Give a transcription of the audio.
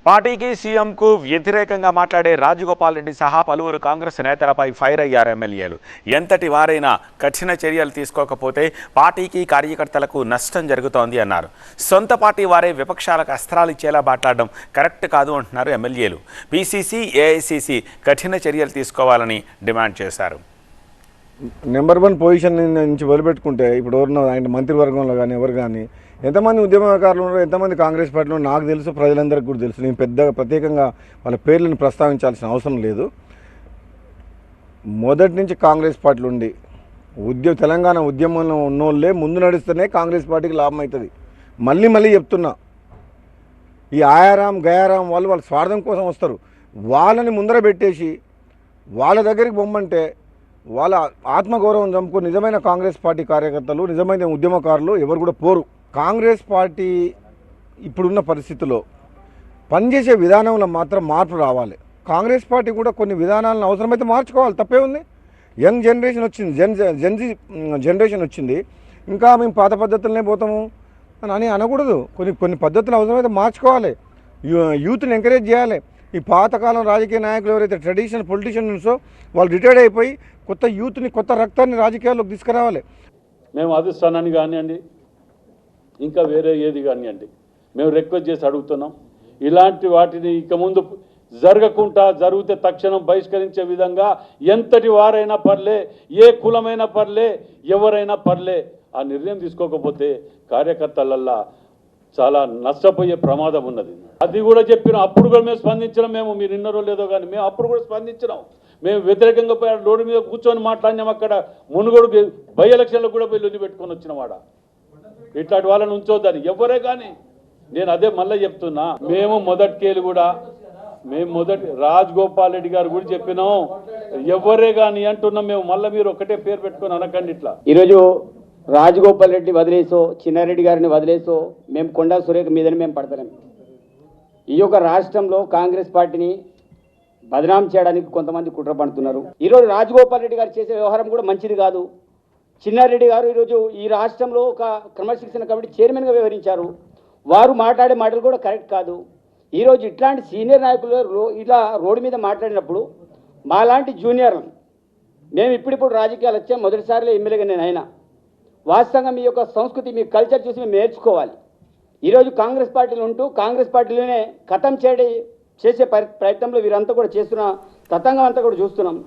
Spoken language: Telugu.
పార్టీకి సీఎంకు వ్యతిరేకంగా మాట్లాడే రాజగోపాల్ రెడ్డి సహా పలువురు కాంగ్రెస్ నేతలపై ఫైర్ అయ్యారు ఎమ్మెల్యేలు. ఎంతటి వారైనా కఠిన చర్యలు తీసుకోకపోతే పార్టీకి కార్యకర్తలకు నష్టం జరుగుతోంది అన్నారు. సొంత పార్టీ వారే విపక్షాలకు అస్త్రాలు ఇచ్చేలా మాట్లాడడం కరెక్ట్ కాదు అంటున్నారు ఎమ్మెల్యేలు. పీసీసీ, ఏఐసీసీ కఠిన చర్యలు తీసుకోవాలని డిమాండ్ చేశారు. నెంబర్ 1 పొజిషన్ నుంచి వదిలిపెట్టుకుంటే ఇప్పుడు ఎవరున్నా ఆయన మంత్రివర్గంలో కానీ ఎవరు కానీ ఎంతమంది ఉద్యమకారులు ఉన్నారో, ఎంతమంది కాంగ్రెస్ పార్టీలో నాకు తెలుసు, ప్రజలందరికీ కూడా తెలుసు. నేను పెద్దగా ప్రత్యేకంగా వాళ్ళ పేర్లను ప్రస్తావించాల్సిన అవసరం లేదు. మొదటి నుంచి కాంగ్రెస్ పార్టీలు ఉండి తెలంగాణ ఉద్యమంలో ఉన్నోళ్ళే ముందు నడిస్తేనే కాంగ్రెస్ పార్టీకి లాభం అవుతుంది. మళ్ళీ చెప్తున్నా, ఈ ఆయారాం గయారాం వాళ్ళ స్వార్థం కోసం వస్తారు. వాళ్ళని ముందర పెట్టేసి వాళ్ళ దగ్గరికి బొమ్మంటే వాళ్ళ ఆత్మగౌరవం చంపుకొని నిజమైన కాంగ్రెస్ పార్టీ కార్యకర్తలు, నిజమైన ఉద్యమకారులు ఎవరు కూడా పోరు. కాంగ్రెస్ పార్టీ ఇప్పుడున్న పరిస్థితుల్లో పనిచేసే విధానంలో మాత్రం మార్పు రావాలి. కాంగ్రెస్ పార్టీ కూడా కొన్ని విధానాలను అవసరమైతే మార్చుకోవాలి, తప్పే ఉంది. యంగ్ జనరేషన్ వచ్చింది, జెన్జీ జనరేషన్ వచ్చింది. ఇంకా మేము పాత పద్ధతులనే పోతాము అని అనకూడదు. కొన్ని పద్ధతులు అవసరమైతే మార్చుకోవాలి. యూత్ని ఎంకరేజ్ చేయాలి. ఈ పాతకాలం రాజకీయ నాయకులు ఎవరైతే ట్రెడిషనల్ పొలిటీషియన్సో వాళ్ళు రిటైర్డ్ అయిపోయి కొత్త యూత్ని, కొత్త రక్తాన్ని రాజకీయాల్లోకి తీసుకురావాలి. మేము అధిష్టానాన్ని కానివ్వండి, ఇంకా వేరే ఏది కానివ్వండి, మేము రిక్వెస్ట్ చేసి అడుగుతున్నాం. ఇలాంటి వాటిని ఇక ముందు జరగకుండా, జరిగితే తక్షణం బహిష్కరించే విధంగా ఎంతటి వారైనా పర్లే, ఏ కులమైనా పర్లే, ఎవరైనా పర్లే, ఆ నిర్ణయం తీసుకోకపోతే కార్యకర్తలల్లా చాలా నష్టపోయే ప్రమాదం ఉన్నది. అది కూడా చెప్పిన అప్పుడు కూడా మేము స్పందించినాం. మేము మీరు విన్నారో లేదో కానీ మేము అప్పుడు కూడా స్పందించినాం. మేము వ్యతిరేకంగా పోయి రోడ్డు మీద కూర్చొని మాట్లాడినాం. అక్కడ మునుగోడు బై ఎలక్షన్లో కూడా పోయి లొల్లి పెట్టుకొని వచ్చిన వాడ. ఇట్లాంటి వాళ్ళని ఉంచొద్దని ఎవరే కానీ నేను అదే మళ్ళీ చెప్తున్నా. మేము మొదటి రాజగోపాల్ రెడ్డి గారు కూడా చెప్పినాం, ఎవరే కానీ అంటున్నాం. మేము మళ్ళీ మీరు ఒకటే పేరు పెట్టుకొని అనకండి. ఇట్లా ఈరోజు రాజగోపాల్ రెడ్డి వదిలేసో, చిన్నారెడ్డి గారిని వదిలేసో మేము కొండా సురేఖ మీదని మేము పడతలేం. ఈ యొక్క రాష్ట్రంలో కాంగ్రెస్ పార్టీని బదనాం చేయడానికి కొంతమంది కుట్ర పడుతున్నారు. ఈరోజు రాజగోపాల్ రెడ్డి గారు చేసే వ్యవహారం కూడా మంచిది కాదు. చిన్నారెడ్డి గారు ఈరోజు ఈ రాష్ట్రంలో ఒక క్రమశిక్షణ కమిటీ చైర్మన్గా వ్యవహరించారు. వారు మాట్లాడే మాటలు కూడా కరెక్ట్ కాదు. ఈరోజు ఇట్లాంటి సీనియర్ నాయకులు ఇలా రోడ్డు మీద మాట్లాడినప్పుడు మాలాంటి జూనియర్లు, మేము ఇప్పుడిప్పుడు రాజకీయాలు వచ్చాం, మొదటిసారిలో ఎమ్మెల్యేగా నేను అయినా, వాస్తవంగా మీ యొక్క సంస్కృతి, మీ కల్చర్ చూసి మేము నేర్చుకోవాలి. ఈరోజు కాంగ్రెస్ పార్టీలు ఉంటూ కాంగ్రెస్ పార్టీలోనే ఖతం చేసే ప్రయత్నంలో వీరంతా కూడా చేస్తున్న తతంగం అంతా కూడా చూస్తున్నాం.